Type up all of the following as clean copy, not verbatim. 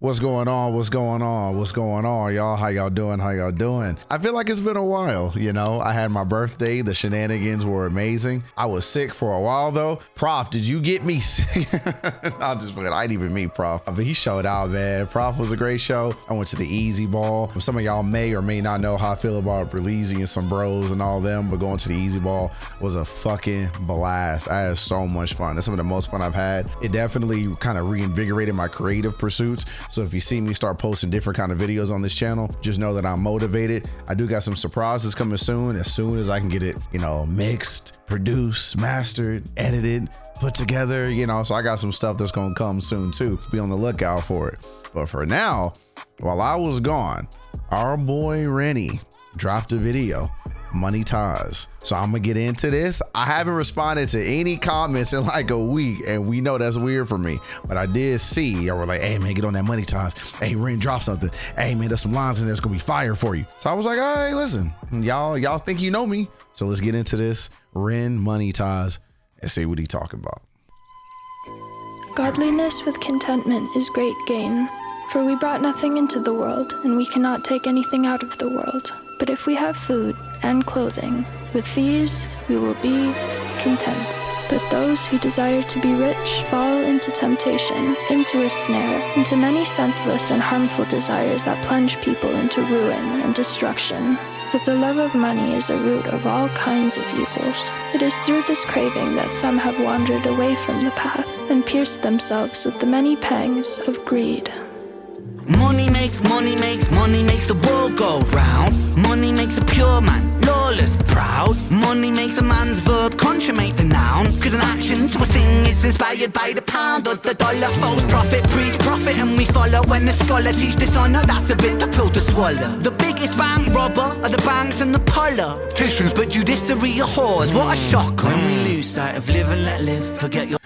What's going on? What's going on? What's going on, y'all? How y'all doing? How y'all doing? I feel like it's been a while, you know. I had my birthday. The shenanigans were amazing. I was sick for a while though. Prof, did you get me sick? I'll just forget. I didn't even meet Prof, but he showed out, man. Prof was a great show. I went to the Easy Ball. Some of y'all may or may not know how I feel about Breezy and some bros and all them, but going to the Easy Ball was a fucking blast. I had so much fun. That's some of the most fun I've had. It definitely kind of reinvigorated my creative pursuits. So if you see me start posting different kind of videos on this channel, just know that I'm motivated. I do got some surprises coming soon as I can get it, you know, mixed, produced, mastered, edited, put together, you know. So I got some stuff that's gonna come soon too. Be on the lookout for it. But for now, while I was gone, our boy Rennie dropped a video, Money Ties. So I'm gonna get into this. I haven't responded to any comments in like a week, and we know that's weird for me, but I did see, I were like, hey man, get on that Money Ties. Hey, Ren, drop something. Hey man, there's some lines in there that's gonna be fire for you. So I was like, all right, listen, y'all think you know me, so let's get into this Ren Money Ties and see what he talking about. Godliness with contentment is great gain, for we brought nothing into the world, and we cannot take anything out of the world. But if we have food and clothing, with these we will be content. But those who desire to be rich fall into temptation, into a snare, into many senseless and harmful desires that plunge people into ruin and destruction. For the love of money is a root of all kinds of evils. It is through this craving that some have wandered away from the path and pierced themselves with the many pangs of greed. Money makes the world go round. Money makes a pure man lawless, proud. Money makes a man's verb consummate the noun. Cause an action to a thing is inspired by the pound or the dollar. False prophet, preach profit and we follow. When the scholar teach dishonor, that's a bit the pill to swallow. The biggest bank robber are the banks and the politicians, but judiciary are whores, what a shock. When we lose sight of live and let live, forget your...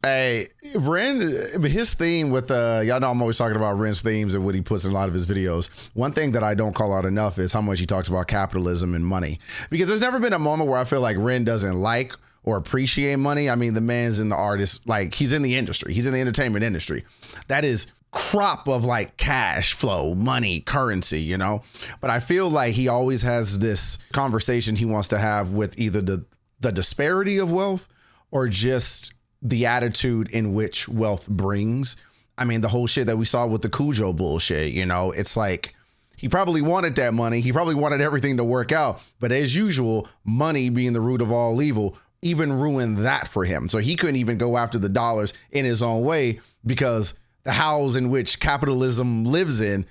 Hey, Ren, his theme with y'all know I'm always talking about Ren's themes and what he puts in a lot of his videos. One thing that I don't call out enough is how much he talks about capitalism and money, because there's never been a moment where I feel like Ren doesn't like or appreciate money. I mean, the man's in the artist, like he's in the industry, he's in the entertainment industry. That is crop of like cash flow, money, currency, you know. But I feel like he always has this conversation he wants to have with either the disparity of wealth or just the attitude in which wealth brings. I mean, the whole shit that we saw with the Cujo bullshit, you know, it's like he probably wanted that money. He probably wanted everything to work out. But as usual, money being the root of all evil, even ruined that for him. So he couldn't even go after the dollars in his own way because the house in which capitalism lives in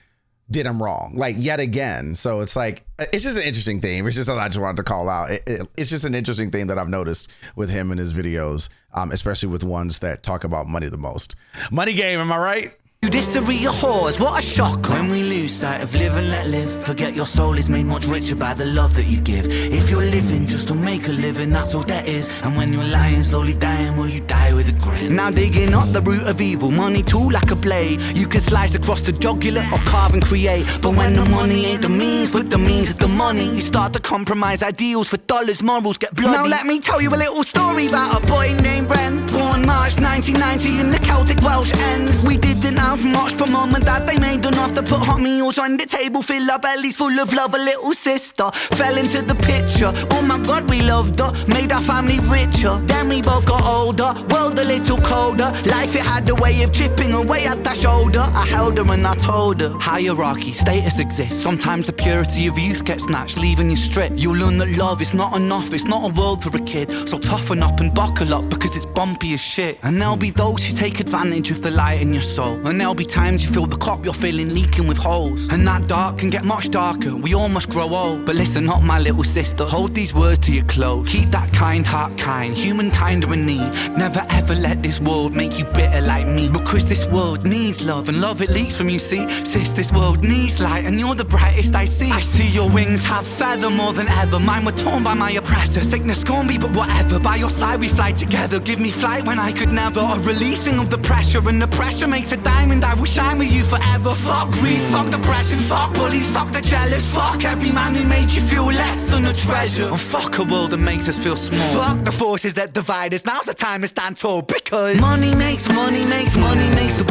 did him wrong, like yet again. So it's like, it's just an interesting thing. It's just something I just wanted to call out. It's just an interesting thing that I've noticed with him and his videos, especially with ones that talk about money the most. Money game, am I right? Judiciary are whores, what a shock. When we lose sight of live and let live, forget your soul is made much richer by the love that you give. If you're living just to make a living, that's all that is. And when you're lying, slowly dying, will you die with a grin? Now digging up the root of evil, money too like a blade. You can slice across the jugular or carve and create. But when the money ain't the means, but the means is the money, you start to compromise ideals for dollars, morals get bloody. Now let me tell you a little story about a boy named Bren. Born March 1990 in the Celtic Welsh ends. We didn't have much, but mum and dad, they made enough to put hot meals on the table, fill our bellies full of love. A little sister fell into the picture. Oh my God, we loved her, made our family richer. Then we both got older, world a little colder. Life, it had a way of chipping away at that shoulder. I held her and I told her, hierarchy, status exists. Sometimes the purity of youth gets snatched, leaving you stripped. You'll learn that love is not enough, it's not a world for a kid. So toughen up and buckle up, because it's bumpy as shit. And there'll be those who take advantage of the light in your soul, and there'll be times you feel the cup you're filling leaking with holes. And that dark can get much darker, we all must grow old. But listen up, my little sister, hold these words to your close. Keep that kind heart kind, humankind are in need. Never ever let this world make you bitter like me, because this world needs love, and love it leaks from you, see. Sis, this world needs light, and you're the brightest I see. I see your wings have feather more than ever. Mine were torn by my oppressor. Sickness scorn me, but whatever. By your side we fly together. Give me flight when I could never. A releasing of the pressure, and the pressure makes a diamond. I will shine with you forever. whatever. Fuck greed, fuck depression, fuck bullies, fuck the jealous. Fuck every man who made you feel less than a treasure. And fuck a world that makes us feel small. Fuck the forces that divide us. Now's the time to stand tall, because money makes the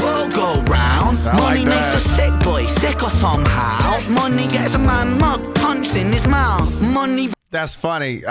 world go round. Money makes the sick boy sicker somehow. Money gets a man mug punched in his mouth. Money. That's funny.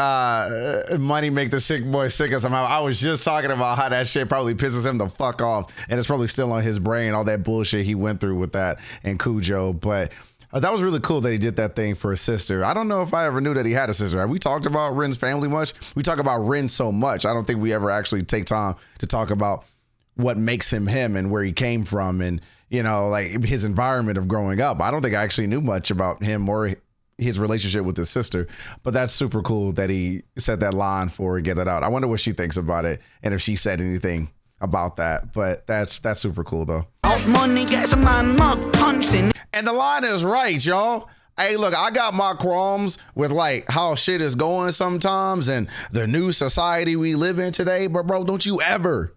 Money make the sick boy sicker somehow. I was just talking about how that shit probably pisses him the fuck off, and it's probably still on his brain, all that bullshit he went through with that and Cujo. But that was really cool that he did that thing for his sister. I don't know if I ever knew that he had a sister. Have we talked about Ren's family much? We talk about Ren so much. I don't think we ever actually take time to talk about what makes him him and where he came from and, you know, like his environment of growing up. I don't think I actually knew much about him or his relationship with his sister, but that's super cool that he said that line for Get That Out. I wonder what she thinks about it and if she said anything about that, but that's super cool though. Money gets a man mug punched in. And the line is right, y'all. Hey, look, I got my qualms with like how shit is going sometimes and the new society we live in today, but bro, don't you ever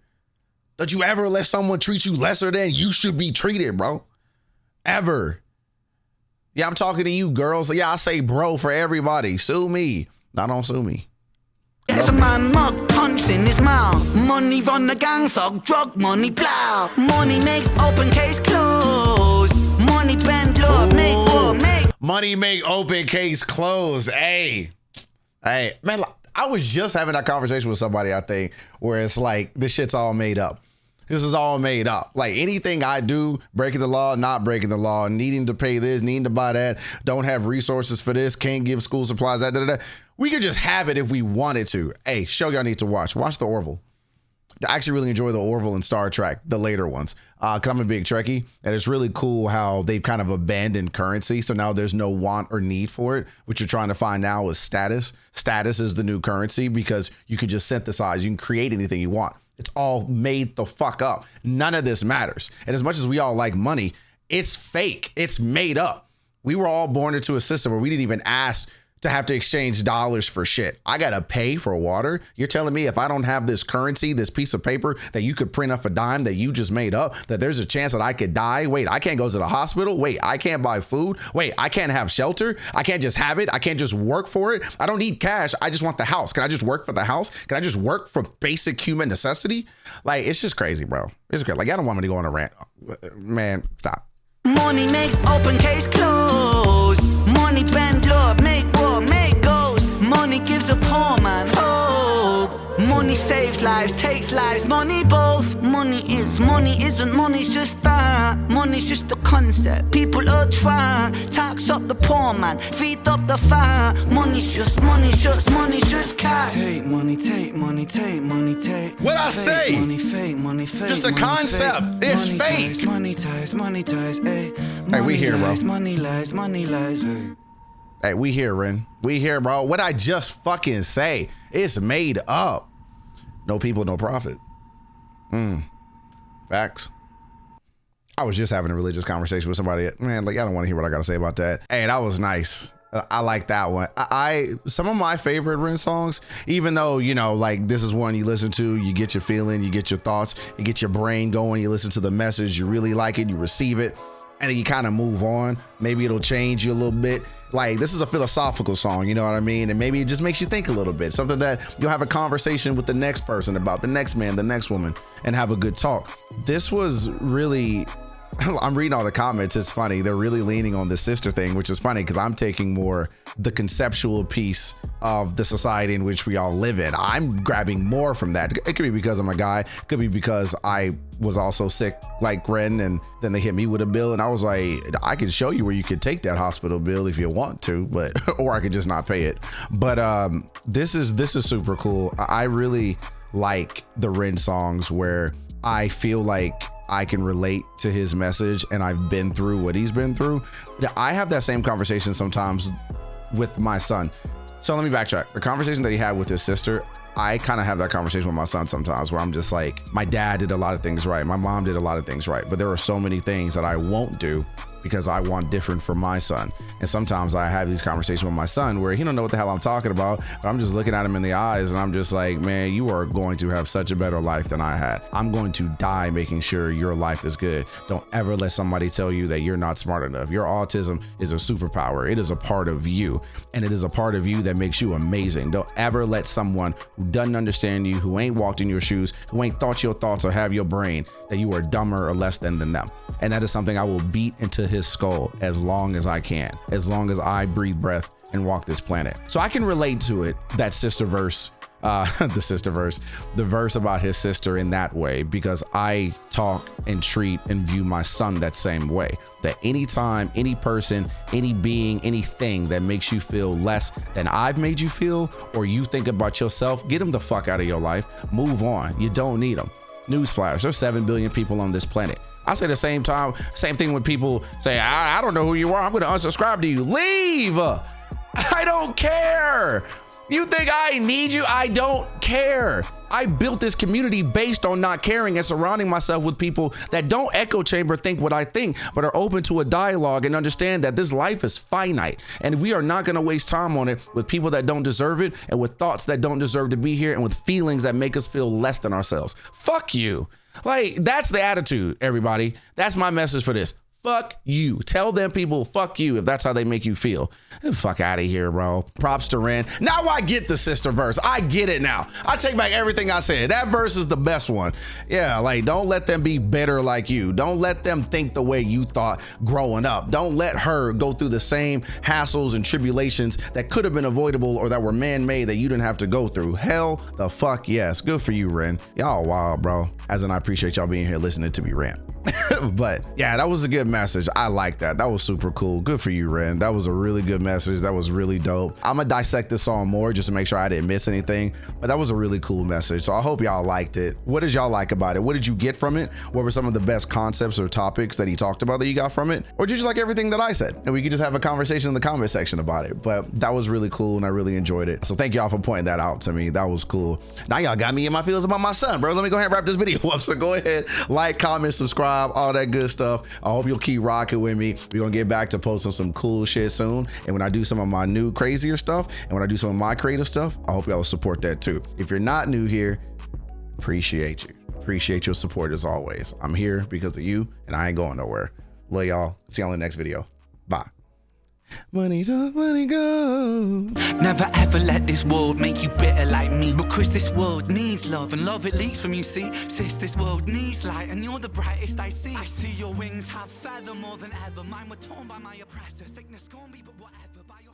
let someone treat you lesser than you should be treated, bro. Ever. Yeah, I'm talking to you, girls. Yeah, I say bro for everybody. Sue me. No, don't sue me. There's a man mug punched in his mouth. Money run the gang, thug, drug money plow. Money makes open case close. Money bend law, make war, make. Money make open case close. Hey, man, I was just having that conversation with somebody, I think, where it's like, this shit's all made up. This is all made up. Like anything I do, breaking the law, not breaking the law, needing to pay this, needing to buy that, don't have resources for this, can't give school supplies, that. We could just have it if we wanted to. Hey, show y'all need to watch. Watch the Orville. I actually really enjoy the Orville and Star Trek, the later ones, because I'm a big Trekkie, and it's really cool how they've kind of abandoned currency. So now there's no want or need for it. What you're trying to find now is status. Status is the new currency because you can just synthesize. You can create anything you want. It's all made the fuck up. None of this matters. And as much as we all like money, it's fake. It's made up. We were all born into a system where we didn't even ask to have to exchange dollars for shit. I got to pay for water. You're telling me if I don't have this currency, this piece of paper that you could print off a dime that you just made up, that there's a chance that I could die? Wait, I can't go to the hospital? Wait, I can't buy food? Wait, I can't have shelter? I can't just have it? I can't just work for it? I don't need cash. I just want the house. Can I just work for the house? Can I just work for basic human necessity? Like, it's just crazy, bro. It's crazy. Like, I don't want me to go on a rant. Man, stop. Money makes open case close. Money bend law, make war, make goals. Money gives a poor man hope. Money saves lives, takes lives, money both. Money is, money isn't, money's just that. Money's just a concept, people are trying. Tax up the poor man, feed up the fire. Money's just cash. Take money, take money, take money, take. What I say? Money fake, money fake. Just a concept. It's fake. Money ties, hey. Hey, we here, bro. Money lies, hey. Hey, we here, Ren. We here, bro. What I just fucking say, it's made up. No people, no profit. Facts. I was just having a religious conversation with somebody. Man, like, I don't want to hear what I got to say about that. Hey, that was nice. I like that one. Some of my favorite Ren songs, even though, you know, like this is one you listen to, you get your feeling, you get your thoughts, you get your brain going, you listen to the message, you really like it, you receive it, and then you kind of move on. Maybe it'll change you a little bit. Like, this is a philosophical song, you know what I mean? And maybe it just makes you think a little bit. Something that you'll have a conversation with the next person about, the next man, the next woman, and have a good talk. This was really, I'm reading all the comments. It's funny. They're really leaning on the sister thing, which is funny because I'm taking more the conceptual piece of the society in which we all live in. I'm grabbing more from that. It could be because I'm a guy. It could be because I was also sick like Ren, and then they hit me with a bill, and I was like, I can show you where you could take that hospital bill if you want to, but or I could just not pay it. But this is super cool. I really like the Ren songs where I feel like I can relate to his message and I've been through what he's been through. I have that same conversation sometimes with my son. So let me backtrack. The conversation that he had with his sister, I kind of have that conversation with my son sometimes where I'm just like, my dad did a lot of things right. My mom did a lot of things right, but there are so many things that I won't do. because I want different for my son. And sometimes I have these conversations with my son where he don't know what the hell I'm talking about, but I'm just looking at him in the eyes and I'm just like, man, you are going to have such a better life than I had. I'm going to die making sure your life is good. Don't ever let somebody tell you that you're not smart enough. Your autism is a superpower. It is a part of you, and it is a part of you that makes you amazing. Don't ever let someone who doesn't understand you, who ain't walked in your shoes, who ain't thought your thoughts or have your brain, that you are dumber or less than them. And that is something I will beat into his skull as long as I can, as long as I breathe breath and walk this planet. So I can relate to it, that sister verse, the verse about his sister in that way, because I talk and treat and view my son that same way. That anytime, any person, any being, anything that makes you feel less than I've made you feel, or you think about yourself, get them the fuck out of your life. Move on. You don't need them. Newsflash, there's 7 billion people on this planet. I say the same thing when people say, I don't know who you are, I'm gonna unsubscribe to you. Leave! I don't care. You think I need you? I don't care. I built this community based on not caring and surrounding myself with people that don't echo chamber think what I think, but are open to a dialogue and understand that this life is finite and we are not going to waste time on it with people that don't deserve it and with thoughts that don't deserve to be here and with feelings that make us feel less than ourselves. Fuck you. Like, that's the attitude, everybody. That's my message for this. Fuck you. Tell them people, fuck you, if that's how they make you feel. Get the fuck out of here, bro. Props to Ren. Now I get the sister verse. I get it now. I take back everything I said. That verse is the best one. Yeah, like, don't let them be bitter like you. Don't let them think the way you thought growing up. Don't let her go through the same hassles and tribulations that could have been avoidable or that were man-made that you didn't have to go through. Hell the fuck yes. Good for you, Ren. Y'all wild, bro. As in, I appreciate y'all being here listening to me rant. But yeah, that was a good message. I like that. That was super cool. Good for you, Ren. That was a really good message. That was really dope. I'm gonna dissect this song more just to make sure I didn't miss anything, but that was a really cool message. So I hope y'all liked it. What did y'all like about it? What did you get from it? What were some of the best concepts or topics that he talked about that you got from it? Or did you just like everything that I said? And we could just have a conversation in the comment section about it. But that was really cool and I really enjoyed it. So thank y'all for pointing that out to me. That was cool. Now y'all got me in my feels about my son, bro. Let me go ahead and wrap this video up. So go ahead, like, comment, subscribe, all that good stuff. I hope you'll keep rocking with me. We're gonna get back to posting some cool shit soon. And when I do some of my new crazier stuff and when I do some of my creative stuff, I hope y'all will support that too. If you're not new here, appreciate you. Appreciate your support as always. I'm here because of you and I ain't going nowhere. Love y'all. See y'all in the next video. Bye. Money talk, money go. Never ever let this world make you bitter like me, because this world needs love and love it leaks from you, see. Sis, this world needs light and you're the brightest I see. I see your wings have feather more than ever. Mine were torn by my oppressor. Sickness scorned me, but whatever. By your